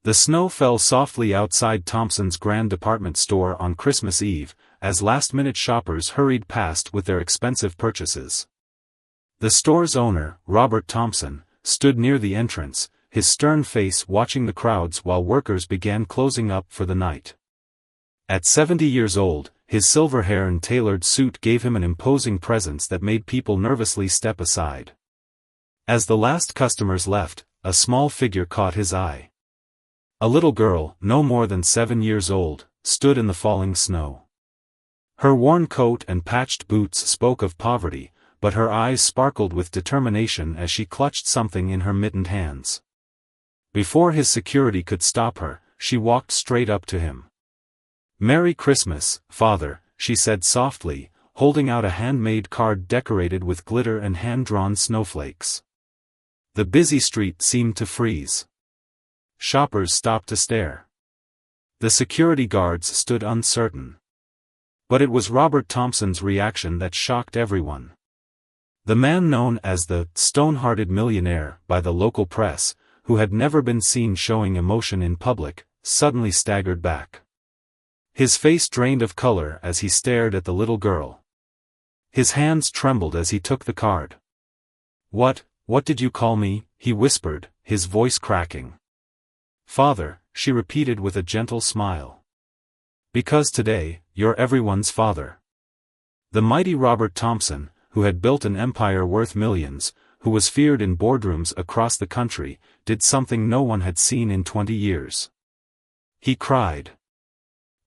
The snow fell softly outside Thompson's grand department store on Christmas Eve, as last-minute shoppers hurried past with their expensive purchases. The store's owner, Robert Thompson, stood near the entrance, his stern face watching the crowds while workers began closing up for the night. At 70 years old, his silver hair and tailored suit gave him an imposing presence that made people nervously step aside. As the last customers left, a small figure caught his eye. A little girl, no more than 7 years old, stood in the falling snow. Her worn coat and patched boots spoke of poverty, but her eyes sparkled with determination as she clutched something in her mittened hands. Before his security could stop her, she walked straight up to him. "Merry Christmas, Father," she said softly, holding out a handmade card decorated with glitter and hand-drawn snowflakes. The busy street seemed to freeze. Shoppers stopped to stare. The security guards stood uncertain. But it was Robert Thompson's reaction that shocked everyone. The man known as the stone-hearted millionaire by the local press, who had never been seen showing emotion in public, suddenly staggered back. His face drained of color as he stared at the little girl. His hands trembled as he took the card. What did you call me?" he whispered, his voice cracking. "Father," she repeated with a gentle smile. "Because today, you're everyone's father." The mighty Robert Thompson, who had built an empire worth millions, who was feared in boardrooms across the country, did something no one had seen in 20 years. He cried.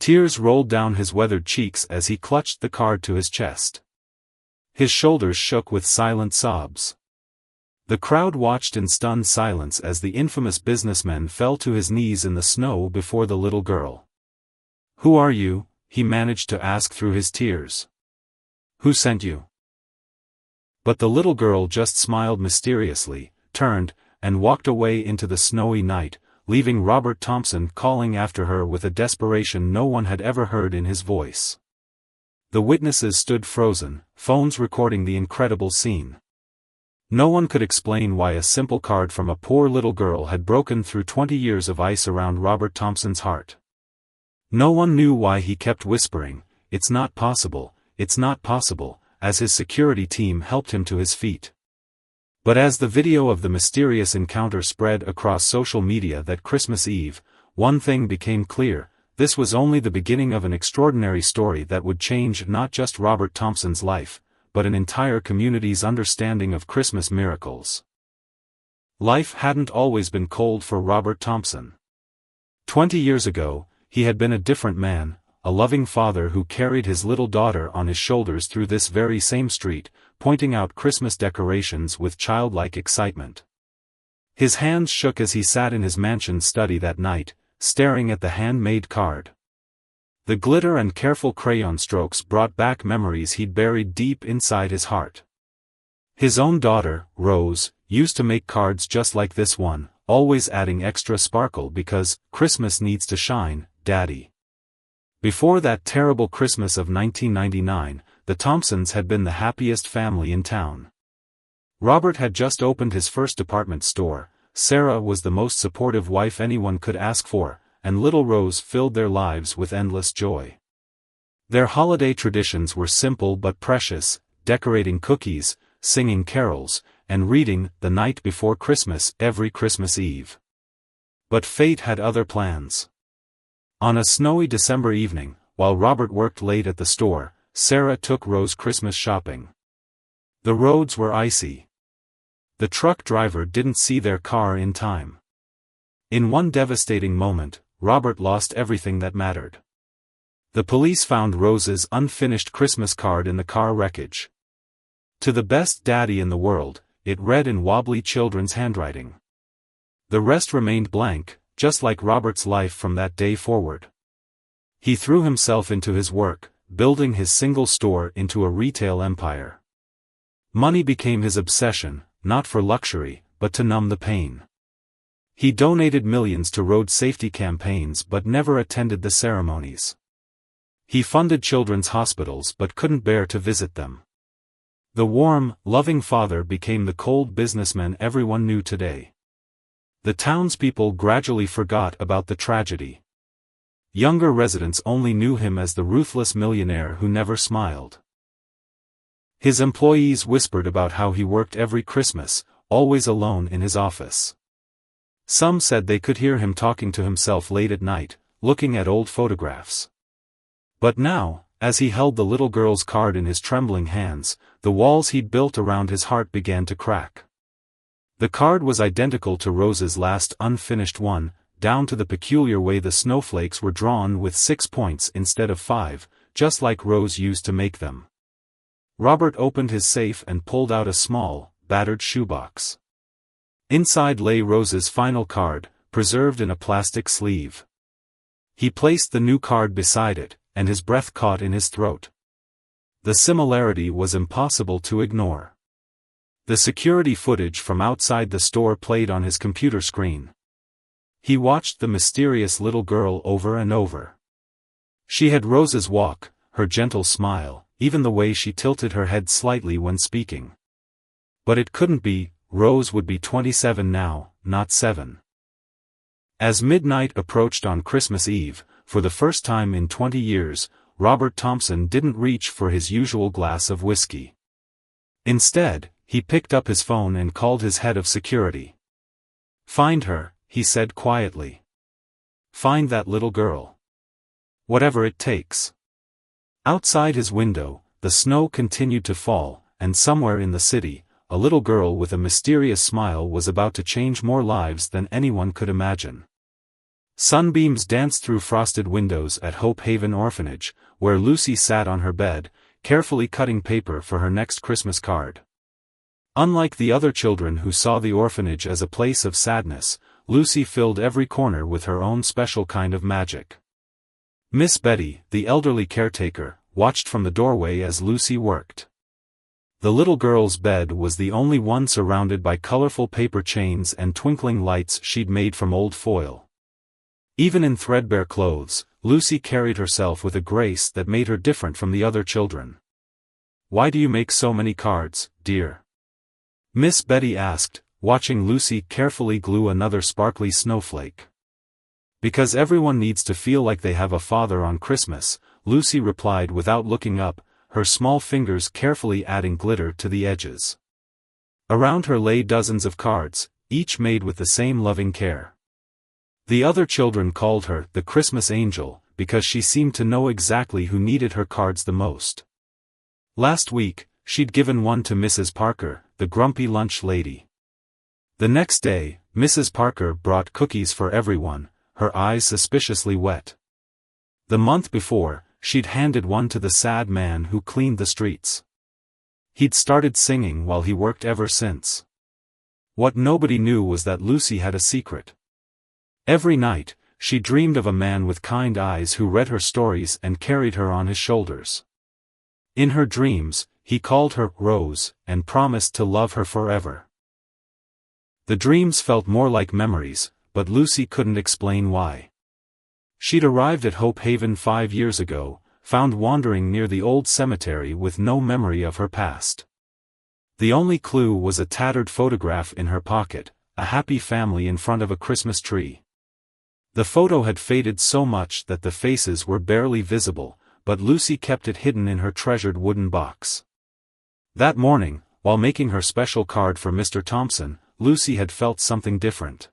Tears rolled down his weathered cheeks as he clutched the card to his chest. His shoulders shook with silent sobs. The crowd watched in stunned silence as the infamous businessman fell to his knees in the snow before the little girl. "Who are you?" he managed to ask through his tears. "Who sent you?" But the little girl just smiled mysteriously, turned, and walked away into the snowy night, leaving Robert Thompson calling after her with a desperation no one had ever heard in his voice. The witnesses stood frozen, phones recording the incredible scene. No one could explain why a simple card from a poor little girl had broken through 20 years of ice around Robert Thompson's heart. No one knew why he kept whispering, "It's not possible, it's not possible," as his security team helped him to his feet. But as the video of the mysterious encounter spread across social media that Christmas Eve, one thing became clear: this was only the beginning of an extraordinary story that would change not just Robert Thompson's life, but an entire community's understanding of Christmas miracles. Life hadn't always been cold for Robert Thompson. 20 years ago, he had been a different man, a loving father who carried his little daughter on his shoulders through this very same street, pointing out Christmas decorations with childlike excitement. His hands shook as he sat in his mansion study that night, staring at the handmade card. The glitter and careful crayon strokes brought back memories he'd buried deep inside his heart. His own daughter, Rose, used to make cards just like this one, always adding extra sparkle because Christmas needs to shine, Daddy. Before that terrible Christmas of 1999, the Thompsons had been the happiest family in town. Robert had just opened his first department store, Sarah was the most supportive wife anyone could ask for, and little Rose filled their lives with endless joy. Their holiday traditions were simple but precious, decorating cookies, singing carols, and reading The Night Before Christmas every Christmas Eve. But fate had other plans. On a snowy December evening, while Robert worked late at the store, Sarah took Rose Christmas shopping. The roads were icy. The truck driver didn't see their car in time. In one devastating moment, Robert lost everything that mattered. The police found Rose's unfinished Christmas card in the car wreckage. To the best daddy in the world, it read in wobbly children's handwriting. The rest remained blank, just like Robert's life from that day forward. He threw himself into his work, building his single store into a retail empire. Money became his obsession, not for luxury, but to numb the pain. He donated millions to road safety campaigns but never attended the ceremonies. He funded children's hospitals but couldn't bear to visit them. The warm, loving father became the cold businessman everyone knew today. The townspeople gradually forgot about the tragedy. Younger residents only knew him as the ruthless millionaire who never smiled. His employees whispered about how he worked every Christmas, always alone in his office. Some said they could hear him talking to himself late at night, looking at old photographs. But now, as he held the little girl's card in his trembling hands, the walls he'd built around his heart began to crack. The card was identical to Rose's last unfinished one, down to the peculiar way the snowflakes were drawn with 6 points instead of 5, just like Rose used to make them. Robert opened his safe and pulled out a small, battered shoebox. Inside lay Rose's final card, preserved in a plastic sleeve. He placed the new card beside it, and his breath caught in his throat. The similarity was impossible to ignore. The security footage from outside the store played on his computer screen. He watched the mysterious little girl over and over. She had Rose's walk, her gentle smile, even the way she tilted her head slightly when speaking. But it couldn't be. Rose would be 27 now, not 7. As midnight approached on Christmas Eve, for the first time in 20 years, Robert Thompson didn't reach for his usual glass of whiskey. Instead, he picked up his phone and called his head of security. "Find her," he said quietly. "Find that little girl. Whatever it takes." Outside his window, the snow continued to fall, and somewhere in the city, a little girl with a mysterious smile was about to change more lives than anyone could imagine. Sunbeams danced through frosted windows at Hope Haven Orphanage, where Lucy sat on her bed, carefully cutting paper for her next Christmas card. Unlike the other children who saw the orphanage as a place of sadness, Lucy filled every corner with her own special kind of magic. Miss Betty, the elderly caretaker, watched from the doorway as Lucy worked. The little girl's bed was the only one surrounded by colorful paper chains and twinkling lights she'd made from old foil. Even in threadbare clothes, Lucy carried herself with a grace that made her different from the other children. "Why do you make so many cards, dear?" Miss Betty asked, watching Lucy carefully glue another sparkly snowflake. "Because everyone needs to feel like they have a father on Christmas," Lucy replied without looking up, her small fingers carefully adding glitter to the edges. Around her lay dozens of cards, each made with the same loving care. The other children called her the Christmas Angel, because she seemed to know exactly who needed her cards the most. Last week, she'd given one to Mrs. Parker, the grumpy lunch lady. The next day, Mrs. Parker brought cookies for everyone, her eyes suspiciously wet. The month before, she'd handed one to the sad man who cleaned the streets. He'd started singing while he worked ever since. What nobody knew was that Lucy had a secret. Every night, she dreamed of a man with kind eyes who read her stories and carried her on his shoulders. In her dreams, he called her Rose and promised to love her forever. The dreams felt more like memories, but Lucy couldn't explain why. She'd arrived at Hope Haven 5 years ago, found wandering near the old cemetery with no memory of her past. The only clue was a tattered photograph in her pocket, a happy family in front of a Christmas tree. The photo had faded so much that the faces were barely visible, but Lucy kept it hidden in her treasured wooden box. That morning, while making her special card for Mr. Thompson, Lucy had felt something different.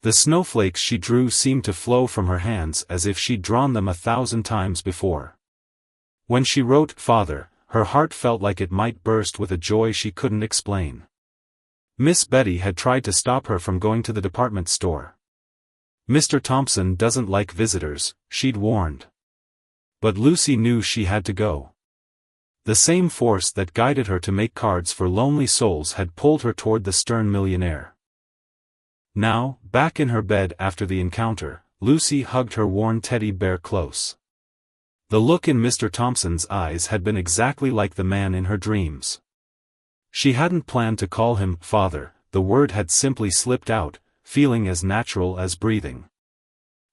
The snowflakes she drew seemed to flow from her hands as if she'd drawn them 1,000 times before. When she wrote "Father," her heart felt like it might burst with a joy she couldn't explain. Miss Betty had tried to stop her from going to the department store. "Mr. Thompson doesn't like visitors," she'd warned. But Lucy knew she had to go. The same force that guided her to make cards for lonely souls had pulled her toward the stern millionaire. Now, back in her bed after the encounter, Lucy hugged her worn teddy bear close. The look in Mr. Thompson's eyes had been exactly like the man in her dreams. She hadn't planned to call him father, the word had simply slipped out, feeling as natural as breathing.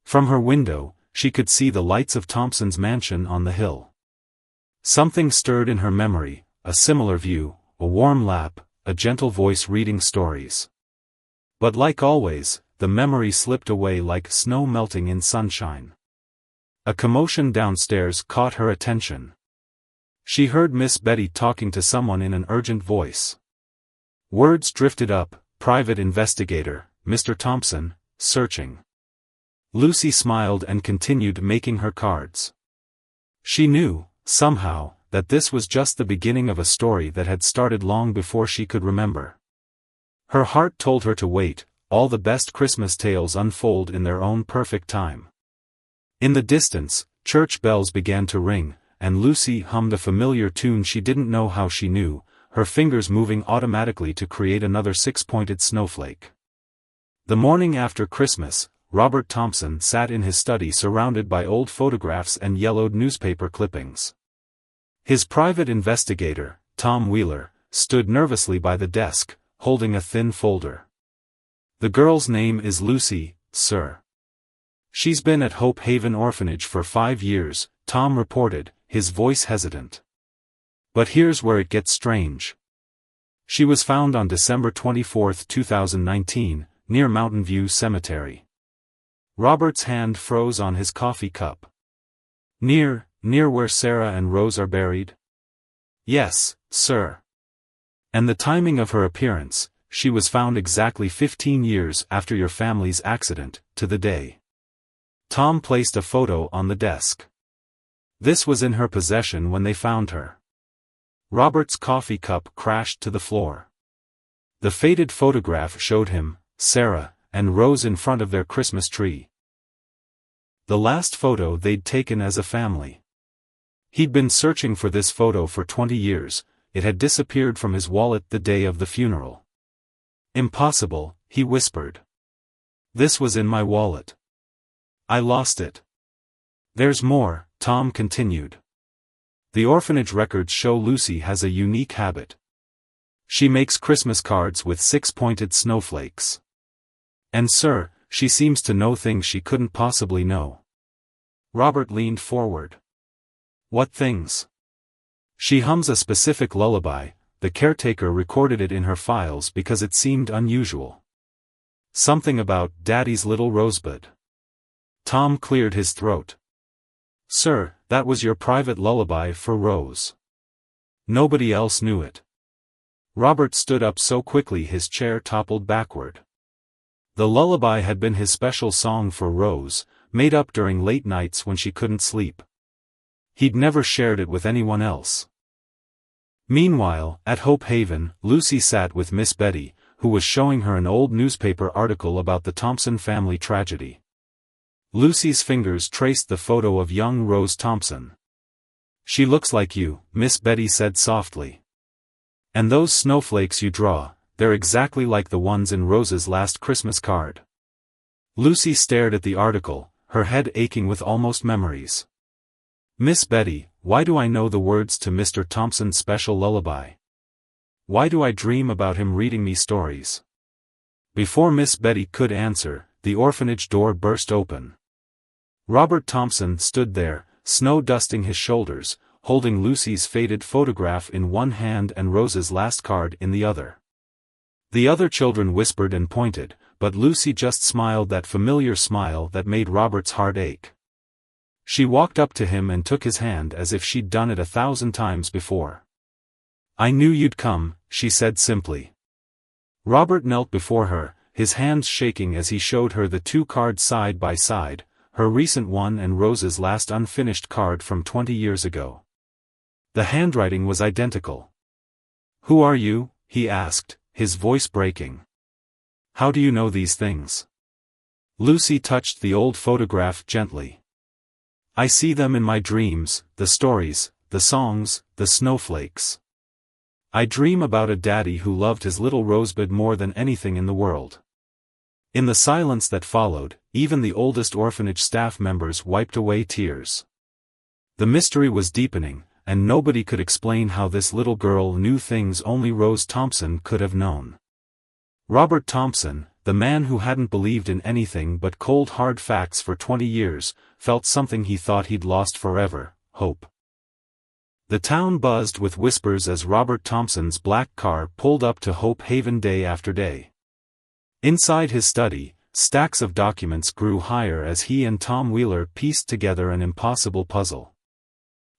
From her window, she could see the lights of Thompson's mansion on the hill. Something stirred in her memory, a similar view, a warm lap, a gentle voice reading stories. But like always, the memory slipped away like snow melting in sunshine. A commotion downstairs caught her attention. She heard Miss Betty talking to someone in an urgent voice. Words drifted up: "Private investigator, Mr. Thompson, searching." Lucy smiled and continued making her cards. She knew, somehow, that this was just the beginning of a story that had started long before she could remember. Her heart told her to wait. All the best Christmas tales unfold in their own perfect time. In the distance, church bells began to ring, and Lucy hummed a familiar tune she didn't know how she knew, her fingers moving automatically to create another six-pointed snowflake. The morning after Christmas, Robert Thompson sat in his study surrounded by old photographs and yellowed newspaper clippings. His private investigator, Tom Wheeler, stood nervously by the desk, holding a thin folder. "The girl's name is Lucy, sir. She's been at Hope Haven Orphanage for 5 years, Tom reported, his voice hesitant. "But here's where it gets strange. She was found on December 24, 2019, near Mountain View Cemetery." Robert's hand froze on his coffee cup. Near where Sarah and Rose are buried?" "Yes, sir. And the timing of her appearance, she was found exactly 15 years after your family's accident, to the day." Tom placed a photo on the desk. "This was in her possession when they found her." Robert's coffee cup crashed to the floor. The faded photograph showed him, Sarah, and Rose in front of their Christmas tree. The last photo they'd taken as a family. He'd been searching for this photo for 20 years, it had disappeared from his wallet the day of the funeral. "Impossible," he whispered. "This was in my wallet. I lost it." "There's more," Tom continued. "The orphanage records show Lucy has a unique habit. She makes Christmas cards with six-pointed snowflakes. And sir, she seems to know things she couldn't possibly know." Robert leaned forward. "What things?" "She hums a specific lullaby. The caretaker recorded it in her files because it seemed unusual. Something about Daddy's little rosebud." Tom cleared his throat. "Sir, that was your private lullaby for Rose. Nobody else knew it." Robert stood up so quickly his chair toppled backward. The lullaby had been his special song for Rose, made up during late nights when she couldn't sleep. He'd never shared it with anyone else. Meanwhile, at Hope Haven, Lucy sat with Miss Betty, who was showing her an old newspaper article about the Thompson family tragedy. Lucy's fingers traced the photo of young Rose Thompson. "She looks like you," Miss Betty said softly. "And those snowflakes you draw, they're exactly like the ones in Rose's last Christmas card." Lucy stared at the article, her head aching with almost memories. "Miss Betty, why do I know the words to Mr. Thompson's special lullaby? Why do I dream about him reading me stories?" Before Miss Betty could answer, the orphanage door burst open. Robert Thompson stood there, snow dusting his shoulders, holding Lucy's faded photograph in one hand and Rose's last card in the other. The other children whispered and pointed, but Lucy just smiled that familiar smile that made Robert's heart ache. She walked up to him and took his hand as if she'd done it 1,000 times before. "I knew you'd come," she said simply. Robert knelt before her, his hands shaking as he showed her the two cards side by side, her recent one and Rose's last unfinished card from 20 years ago. The handwriting was identical. "Who are you?" he asked, his voice breaking. "How do you know these things?" Lucy touched the old photograph gently. "I see them in my dreams, the stories, the songs, the snowflakes. I dream about a daddy who loved his little rosebud more than anything in the world." In the silence that followed, even the oldest orphanage staff members wiped away tears. The mystery was deepening, and nobody could explain how this little girl knew things only Rose Thompson could have known. Robert Thompson, the man who hadn't believed in anything but cold hard facts for 20 years, felt something he thought he'd lost forever: hope. The town buzzed with whispers as Robert Thompson's black car pulled up to Hope Haven day after day. Inside his study, stacks of documents grew higher as he and Tom Wheeler pieced together an impossible puzzle.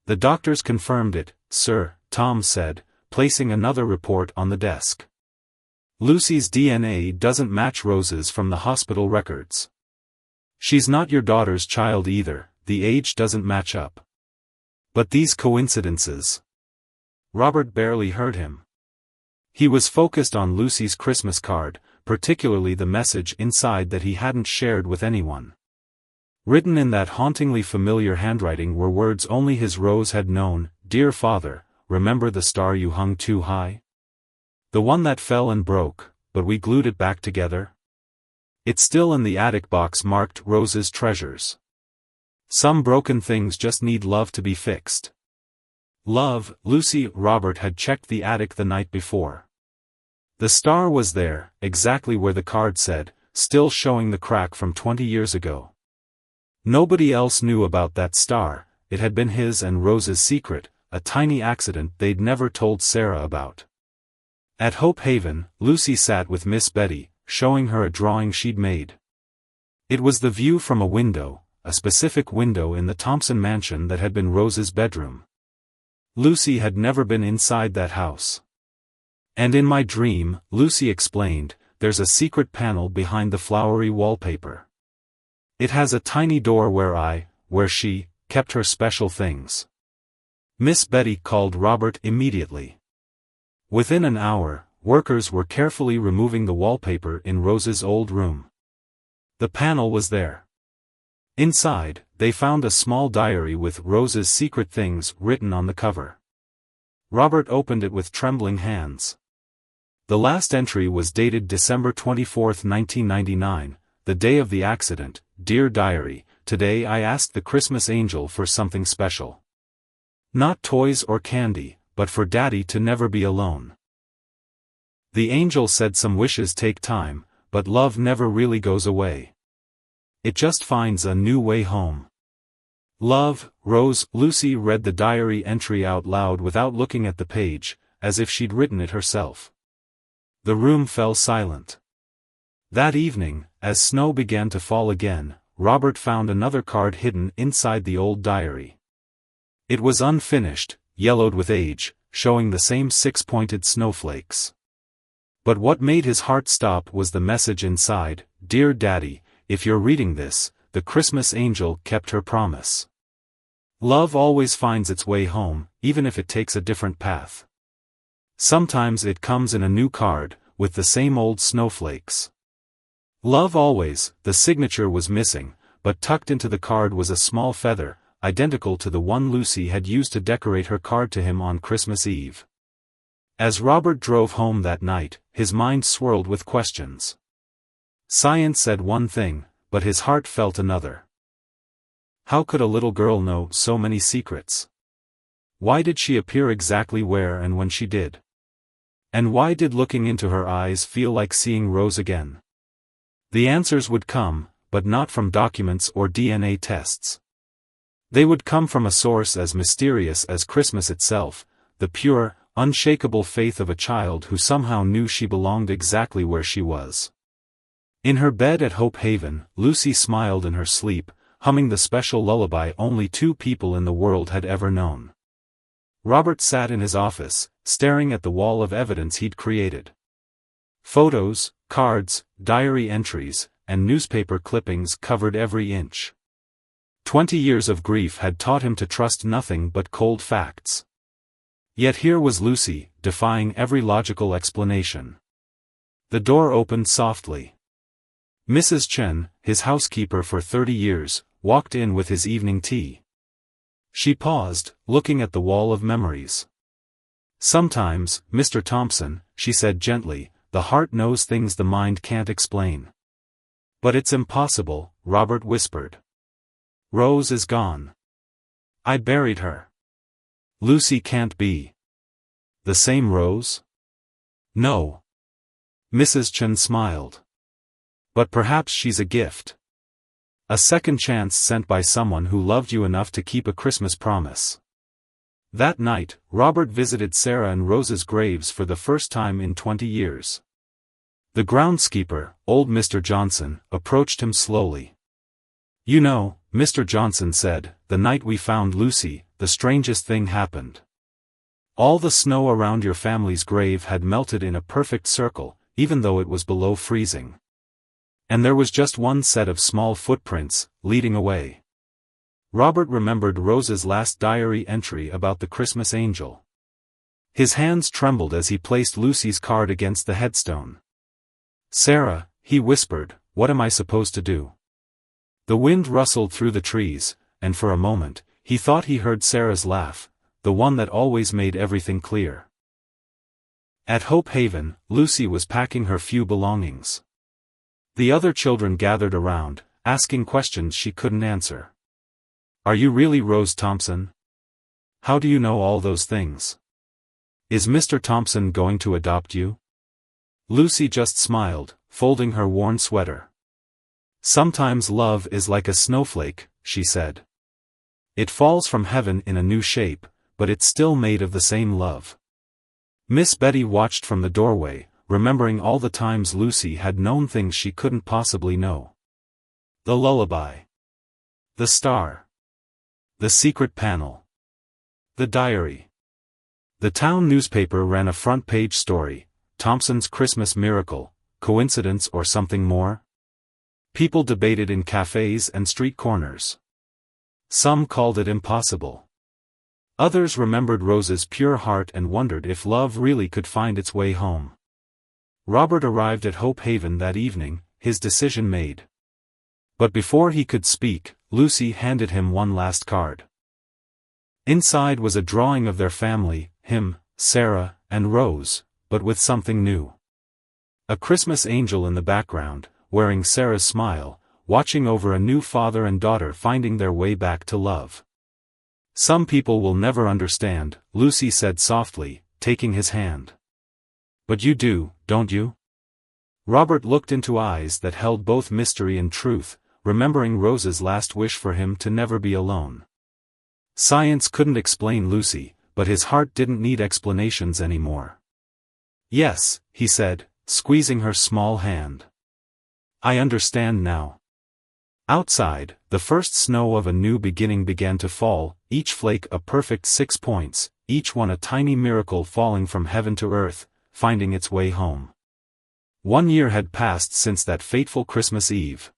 "The doctors confirmed it, sir," Tom said, placing another report on the desk. "Lucy's DNA doesn't match Rose's from the hospital records. She's not your daughter's child either, the age doesn't match up. But these coincidences..." Robert barely heard him. He was focused on Lucy's Christmas card, particularly the message inside that he hadn't shared with anyone. Written in that hauntingly familiar handwriting were words only his Rose had known: "Dear Father, remember the star you hung too high? The one that fell and broke, but we glued it back together? It's still in the attic box marked Rose's treasures. Some broken things just need love to be fixed. Love, Lucy." Robert had checked the attic the night before. The star was there, exactly where the card said, still showing the crack from 20 years ago. Nobody else knew about that star, it had been his and Rose's secret, a tiny accident they'd never told Sarah about. At Hope Haven, Lucy sat with Miss Betty, showing her a drawing she'd made. It was the view from a window, a specific window in the Thompson mansion that had been Rose's bedroom. Lucy had never been inside that house. "And in my dream," Lucy explained, "there's a secret panel behind the flowery wallpaper. It has a tiny door where she, kept her special things." Miss Betty called Robert immediately. Within an hour, workers were carefully removing the wallpaper in Rose's old room. The panel was there. Inside, they found a small diary with Rose's secret things written on the cover. Robert opened it with trembling hands. The last entry was dated December 24, 1999, the day of the accident. "Dear Diary, today I asked the Christmas angel for something special. Not toys or candy, but for Daddy to never be alone. The angel said some wishes take time, but love never really goes away. It just finds a new way home. Love, Rose." Lucy read the diary entry out loud without looking at the page, as if she'd written it herself. The room fell silent. That evening, as snow began to fall again, Robert found another card hidden inside the old diary. It was unfinished, yellowed with age, showing the same six-pointed snowflakes. But what made his heart stop was the message inside: "Dear Daddy, if you're reading this, the Christmas angel kept her promise. Love always finds its way home, even if it takes a different path. Sometimes it comes in a new card, with the same old snowflakes. Love always." The signature was missing, but tucked into the card was a small feather, identical to the one Lucy had used to decorate her card to him on Christmas Eve. As Robert drove home that night, his mind swirled with questions. Science said one thing, but his heart felt another. How could a little girl know so many secrets? Why did she appear exactly where and when she did? And why did looking into her eyes feel like seeing Rose again? The answers would come, but not from documents or DNA tests. They would come from a source as mysterious as Christmas itself, the pure, unshakable faith of a child who somehow knew she belonged exactly where she was. In her bed at Hope Haven, Lucy smiled in her sleep, humming the special lullaby only two people in the world had ever known. Robert sat in his office, staring at the wall of evidence he'd created. Photos, cards, diary entries, and newspaper clippings covered every inch. 20 years of grief had taught him to trust nothing but cold facts. Yet here was Lucy, defying every logical explanation. The door opened softly. Mrs. Chen, his housekeeper for 30 years, walked in with his evening tea. She paused, looking at the wall of memories. "Sometimes, Mr. Thompson," she said gently, "the heart knows things the mind can't explain." "But it's impossible," Robert whispered. "Rose is gone. I buried her. Lucy can't be the same Rose?" "No." Mrs. Chen smiled. "But perhaps she's a gift. A second chance sent by someone who loved you enough to keep a Christmas promise." That night, Robert visited Sarah and Rose's graves for the first time in 20 years. The groundskeeper, old Mr. Johnson, approached him slowly. "You know," Mr. Johnson said, "the night we found Lucy, the strangest thing happened. All the snow around your family's grave had melted in a perfect circle, even though it was below freezing. And there was just one set of small footprints, leading away." Robert remembered Rose's last diary entry about the Christmas angel. His hands trembled as he placed Lucy's card against the headstone. "Sarah," he whispered, "what am I supposed to do?" The wind rustled through the trees, and for a moment, he thought he heard Sarah's laugh, the one that always made everything clear. At Hope Haven, Lucy was packing her few belongings. The other children gathered around, asking questions she couldn't answer. "Are you really Rose Thompson? How do you know all those things? Is Mr. Thompson going to adopt you?" Lucy just smiled, folding her worn sweater. "Sometimes love is like a snowflake," she said. "It falls from heaven in a new shape, but it's still made of the same love." Miss Betty watched from the doorway, remembering all the times Lucy had known things she couldn't possibly know. The lullaby. The star. The secret panel. The diary. The town newspaper ran a front-page story, "Thompson's Christmas Miracle, Coincidence or Something More?" People debated in cafes and street corners. Some called it impossible. Others remembered Rose's pure heart and wondered if love really could find its way home. Robert arrived at Hope Haven that evening, his decision made. But before he could speak, Lucy handed him one last card. Inside was a drawing of their family, him, Sarah, and Rose, but with something new. A Christmas angel in the background, wearing Sarah's smile, watching over a new father and daughter finding their way back to love. "Some people will never understand," Lucy said softly, taking his hand. "But you do, don't you?" Robert looked into eyes that held both mystery and truth, remembering Rose's last wish for him to never be alone. Science couldn't explain Lucy, but his heart didn't need explanations anymore. "Yes," he said, squeezing her small hand. "I understand now." Outside, the first snow of a new beginning began to fall, each flake a perfect 6 points, each one a tiny miracle falling from heaven to earth, finding its way home. 1 year had passed since that fateful Christmas Eve.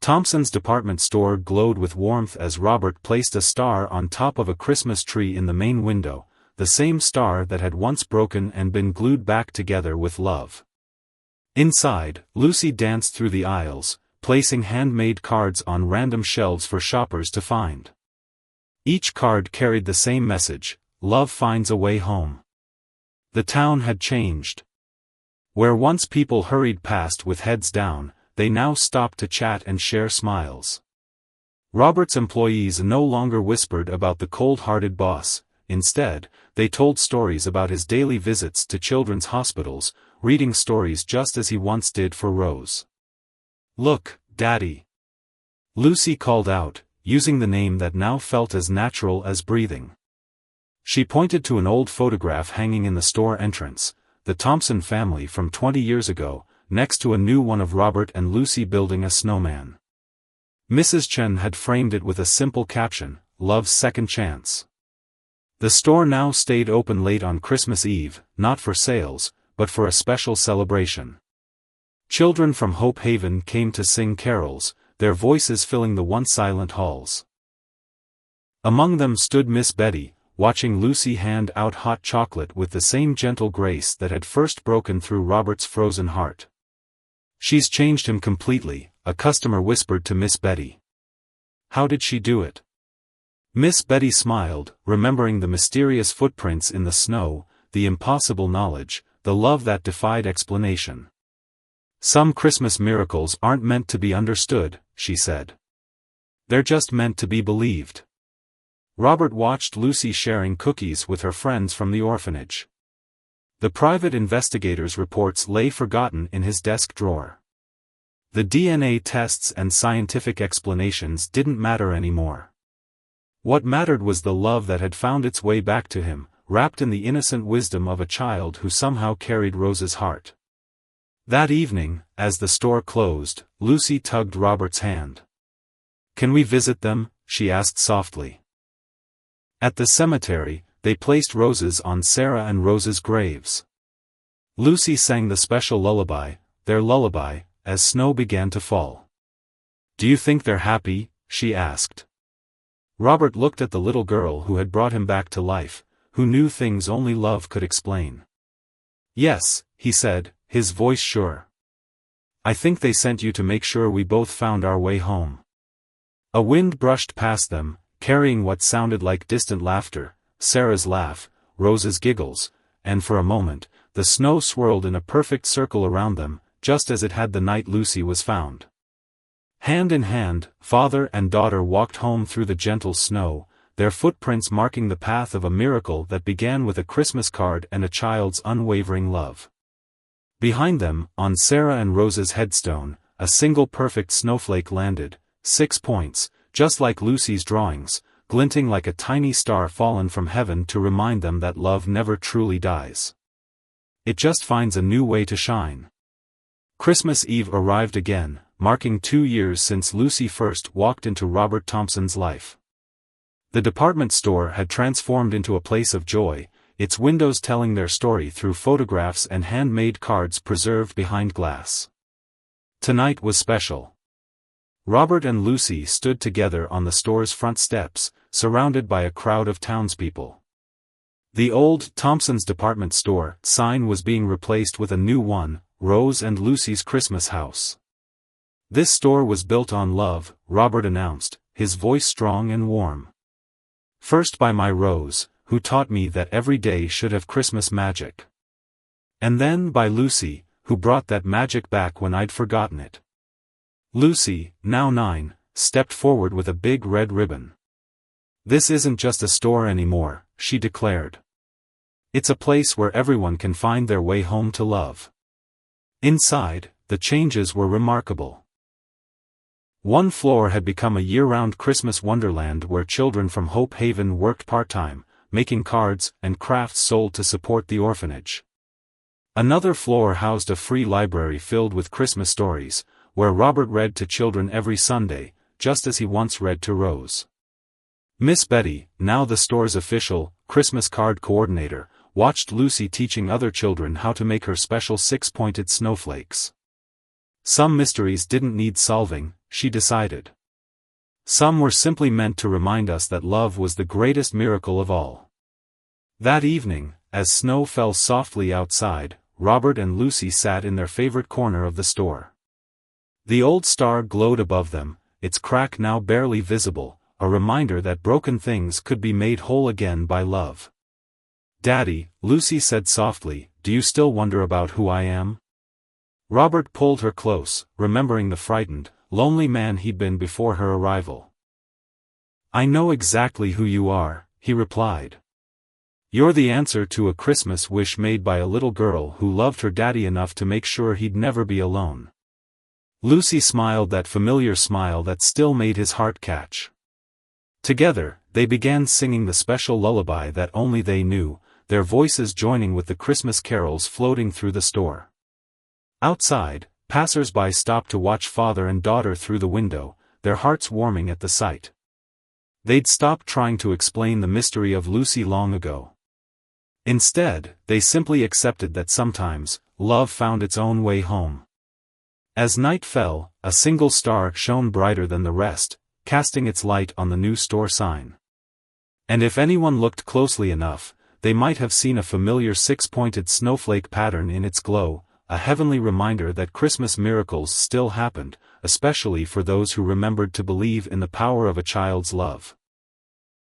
Thompson's department store glowed with warmth as Robert placed a star on top of a Christmas tree in the main window, the same star that had once broken and been glued back together with love. Inside, Lucy danced through the aisles, placing handmade cards on random shelves for shoppers to find. Each card carried the same message: love finds a way home. The town had changed. Where once people hurried past with heads down, they now stopped to chat and share smiles. Robert's employees no longer whispered about the cold-hearted boss. Instead, they told stories about his daily visits to children's hospitals, reading stories just as he once did for Rose. "Look, Daddy!" Lucy called out, using the name that now felt as natural as breathing. She pointed to an old photograph hanging in the store entrance, the Thompson family from 20 years ago, next to a new one of Robert and Lucy building a snowman. Mrs. Chen had framed it with a simple caption, "Love's Second Chance." The store now stayed open late on Christmas Eve, not for sales, but for a special celebration. Children from Hope Haven came to sing carols, their voices filling the once silent halls. Among them stood Miss Betty, watching Lucy hand out hot chocolate with the same gentle grace that had first broken through Robert's frozen heart. "She's changed him completely," a customer whispered to Miss Betty. "How did she do it?" Miss Betty smiled, remembering the mysterious footprints in the snow, the impossible knowledge, the love that defied explanation. "Some Christmas miracles aren't meant to be understood," she said. "They're just meant to be believed." Robert watched Lucy sharing cookies with her friends from the orphanage. The private investigator's reports lay forgotten in his desk drawer. The DNA tests and scientific explanations didn't matter anymore. What mattered was the love that had found its way back to him, wrapped in the innocent wisdom of a child who somehow carried Rose's heart. That evening, as the store closed, Lucy tugged Robert's hand. "Can we visit them?" she asked softly. At the cemetery, they placed roses on Sarah and Rose's graves. Lucy sang the special lullaby, their lullaby, as snow began to fall. "Do you think they're happy?" she asked. Robert looked at the little girl who had brought him back to life, who knew things only love could explain. "Yes," he said, his voice sure. "I think they sent you to make sure we both found our way home." A wind brushed past them, carrying what sounded like distant laughter, Sarah's laugh, Rose's giggles, and for a moment, the snow swirled in a perfect circle around them, just as it had the night Lucy was found. Hand in hand, father and daughter walked home through the gentle snow, their footprints marking the path of a miracle that began with a Christmas card and a child's unwavering love. Behind them, on Sarah and Rose's headstone, a single perfect snowflake landed, 6 points, just like Lucy's drawings, glinting like a tiny star fallen from heaven to remind them that love never truly dies. It just finds a new way to shine. Christmas Eve arrived again, marking 2 years since Lucy first walked into Robert Thompson's life. The department store had transformed into a place of joy, its windows telling their story through photographs and handmade cards preserved behind glass. Tonight was special. Robert and Lucy stood together on the store's front steps, surrounded by a crowd of townspeople. The old Thompson's department store sign was being replaced with a new one, Rose and Lucy's Christmas House. "This store was built on love," Robert announced, his voice strong and warm. "First by my Rose, who taught me that every day should have Christmas magic. And then by Lucy, who brought that magic back when I'd forgotten it." Lucy, now 9, stepped forward with a big red ribbon. "This isn't just a store anymore," she declared. "It's a place where everyone can find their way home to love." Inside, the changes were remarkable. One floor had become a year-round Christmas wonderland where children from Hope Haven worked part-time, making cards and crafts sold to support the orphanage. Another floor housed a free library filled with Christmas stories, where Robert read to children every Sunday, just as he once read to Rose. Miss Betty, now the store's official Christmas card coordinator, watched Lucy teaching other children how to make her special 6-pointed snowflakes. Some mysteries didn't need solving, she decided. Some were simply meant to remind us that love was the greatest miracle of all. That evening, as snow fell softly outside, Robert and Lucy sat in their favorite corner of the store. The old star glowed above them, its crack now barely visible, a reminder that broken things could be made whole again by love. "Daddy," Lucy said softly, "do you still wonder about who I am?" Robert pulled her close, remembering the frightened, lonely man he'd been before her arrival. "I know exactly who you are," he replied. "You're the answer to a Christmas wish made by a little girl who loved her daddy enough to make sure he'd never be alone." Lucy smiled that familiar smile that still made his heart catch. Together, they began singing the special lullaby that only they knew, their voices joining with the Christmas carols floating through the store. Outside, passers-by stopped to watch father and daughter through the window, their hearts warming at the sight. They'd stopped trying to explain the mystery of Lucy long ago. Instead, they simply accepted that sometimes, love found its own way home. As night fell, a single star shone brighter than the rest, casting its light on the new store sign. And if anyone looked closely enough, they might have seen a familiar 6-pointed snowflake pattern in its glow, a heavenly reminder that Christmas miracles still happened, especially for those who remembered to believe in the power of a child's love.